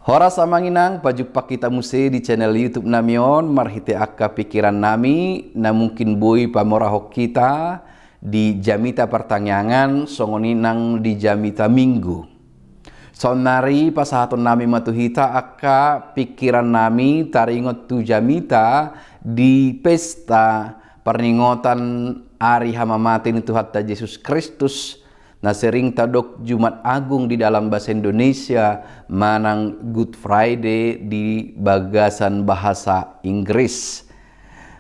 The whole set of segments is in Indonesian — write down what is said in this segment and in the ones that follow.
Hora samanginang pajumpa kita muse di channel YouTube namion marhite akka pikiran nami na mungkin boy pamorahok kita di jamita pertanyaan songoninang di jamita minggu. Sonari pasahaton nami matuhita akka pikiran nami taringot tu jamita di pesta perninggotan Ari Hamamatin Tuhan Yesus Kristus. Nah sering tadok Jumat Agung di dalam bahasa Indonesia manang Good Friday di bagasan bahasa Inggris.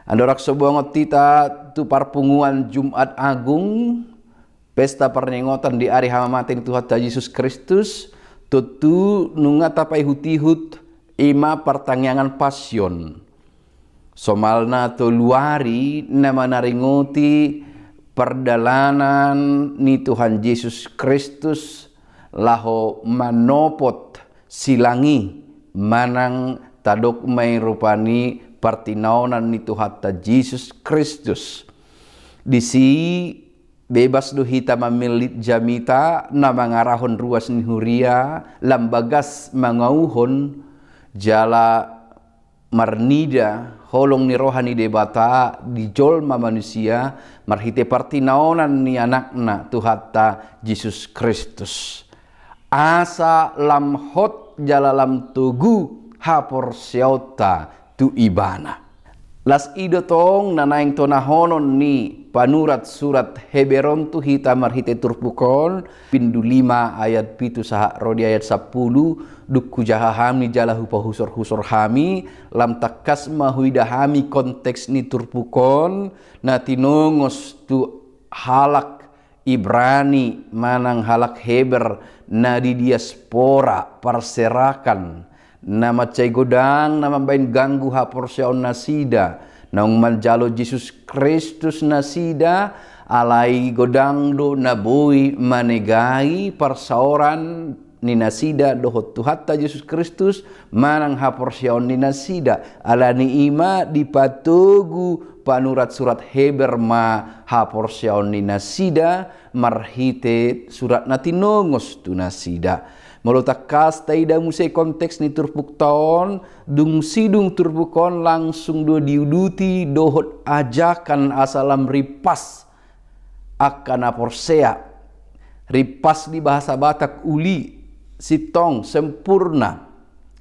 Andorak sebuah tita tu parpunguan Jumat Agung pesta perninggotan di Ari Hamamatin Tuhan Yesus Kristus tutu nungatapai hutihut ima pertanyaan pasion. Somalna to luari nama naringoti perdalanan ni Tuhan Yesus Kristus laho manopot silangi manang tadok may rupani pertinaunan ni Tuhan Yesus Kristus. Disi bebas do hita mamilit jamita na mangarahon ruas ni huria lambagas mangauhon jala marnida holong ni rohani debata di jolma manusia marhite partinaonan ni anakna Tuhatta Yesus Kristus. Asa lam hot jalalam tugu hapor siauta tu ibana. Las idotong nanaing tonahonon ni panurat surat Heberon tu hita marhite turpukon pindu 5 ayat 7 saha rodi ayat 10 dukku jahahami jalahu pahusor-husor hami lam takas mahuidahami konteks ni turpukon natinongos tu halak Ibrani manang halak Heber na di diaspora parserakan nama cai godang nama bain ganggu hapor seon nasida naung manjalo Yesus Kristus nasida alai godang do naboi manegai parsaoran ni nasida dohot Tuhatta Yesus Kristus manang hapor seon ni nasida alani ima dipatugu panurat surat Heber ma hapor seon ni nasida marhite surat natinongos tu nasida. Molotakas taida musai konteks ni turpuk taon dung sidung turpukon langsung do diuduti dohot ajakan asalam ripas akan aporsea ripas di bahasa Batak uli sitong sempurna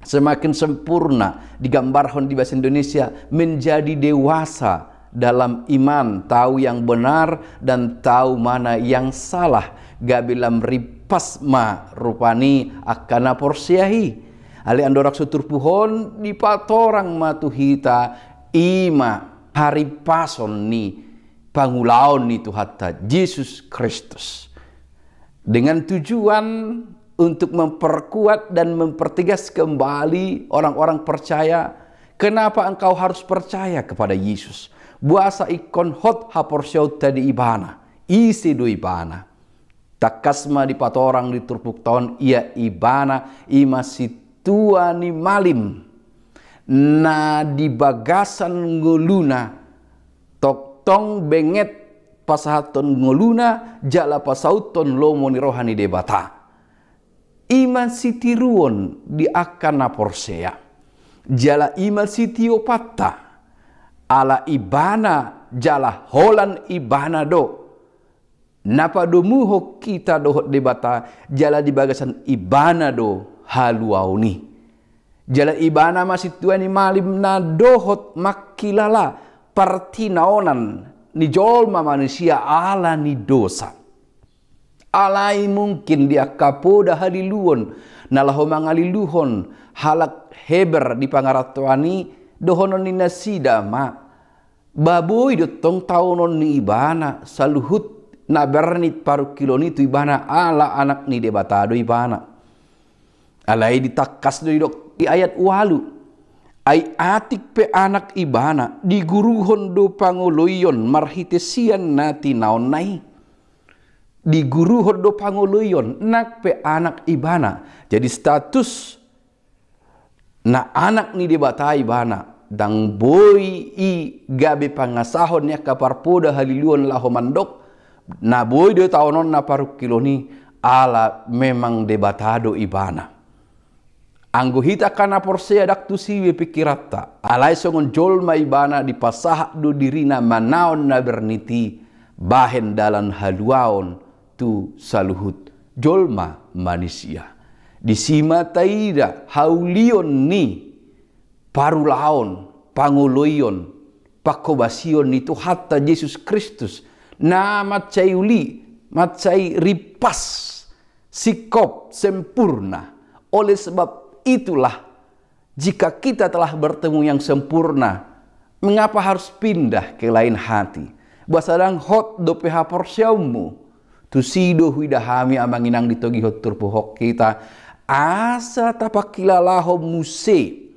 semakin sempurna digambarkan di bahasa Indonesia menjadi dewasa dalam iman tahu yang benar dan tahu mana yang salah gabilam ripas ma rupani akan porsiahi ali andorak sutur puhon di patorang matuhita ima hari pason ni pangulaon ni Tuhatta Yesus Kristus dengan tujuan untuk memperkuat dan mempertegas kembali orang-orang percaya kenapa engkau harus percaya kepada Yesus buasa ikon hot haporsiaut tadi ibana isi do ibana takasma di patorang di turpuk tahun ia ibana ima situa ni malim na di bagasan nguluna tok tong benget pasahaton nguluna jala pasauton lomo ni rohani debata iman sitiruon di akana porsea jala iman sitiopatta ala ibana jala holan ibana do napa domuho kita dohot debata jala di bagasan ibana do haluauni jala ibana masih tuani malim na dohot makilala partinaonan ni jolma manusia ala ni dosa alai mungkin dia kapoda haliluon nalaho mangaliluhon halak Heber di pangaratuani dohonon ni nasida ma baboy dotong taunon ni ibana saluhut na bernit paru kiloni tu ibana ala anak ni debatado ibana alai ditakas do dok di ayat walu ai atik pe anak ibana diguruhon do pangoloyon marhitesian nati naon nai diguruhon do pangoloyon nak pe anak ibana jadi status na anak ni debata ibana dang boy i gabe pangasahon ya kaparpoda haliluon laho mandok na boy de taonon na paruk kiloni ala memang debatado ibana Anggo hita kana porsea dak tu siwe pikirata. Alai songon jolma ibana di pasah do dirina manaon na berniti. Bahen dalan haluaon tu saluhut jolma manusia. Di sima taida haulion ni parulaon pangoloion pakobasion itu hatta Yesus Kristus na macai uli macai ripas sikop sempurna. Oleh sebab itulah jika kita telah bertemu yang sempurna, mengapa harus pindah ke lain hati? Basadang hot do PH porsiamu tu sido huidahami amanginang ditogi hot turpuhok kita asa tapakilalaho muse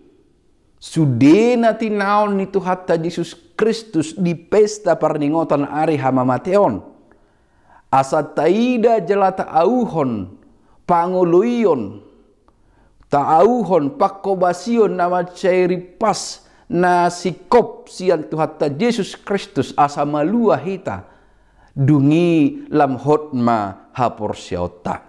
sudena tinaon itu hatta Yesus Kristus di pesta perningotan ari hama Mateon asa taida jelata auhon pangoloion taauhon pakobasion nama cairi pas na sikop sian tu hatta Yesus Kristus asa malua hita dungi lam hotma haporsiota.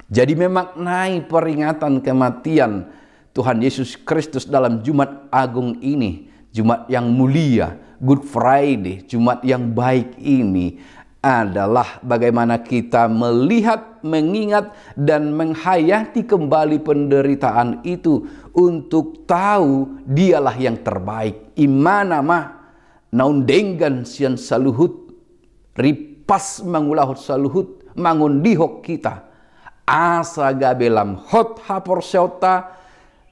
Jadi memaknai peringatan kematian Tuhan Yesus Kristus dalam Jumat Agung ini, Jumat yang mulia, Good Friday, Jumat yang baik ini adalah bagaimana kita melihat, mengingat, dan menghayati kembali penderitaan itu untuk tahu dialah yang terbaik. Imana mah naun denggan sian saluhut, ripas mangulahut saluhut, mangundihok kita. Asa gabelam hot haporseota,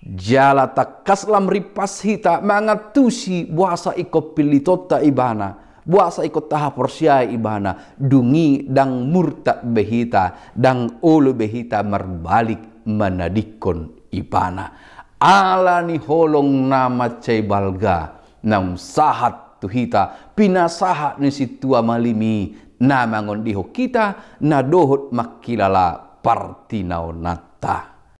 jala takaslam ripas hita, mangatusi buasa iko pilitota ibana. Buasa ikut tahap porsiai ibana dungi dang murtad behita dang ulu behita merbalik menadikon ibana ala ni holong nama cebalga nam sahat tuhita pinasahat ni situa malimi nama ngondiho kita na dohot makilala partinau nata.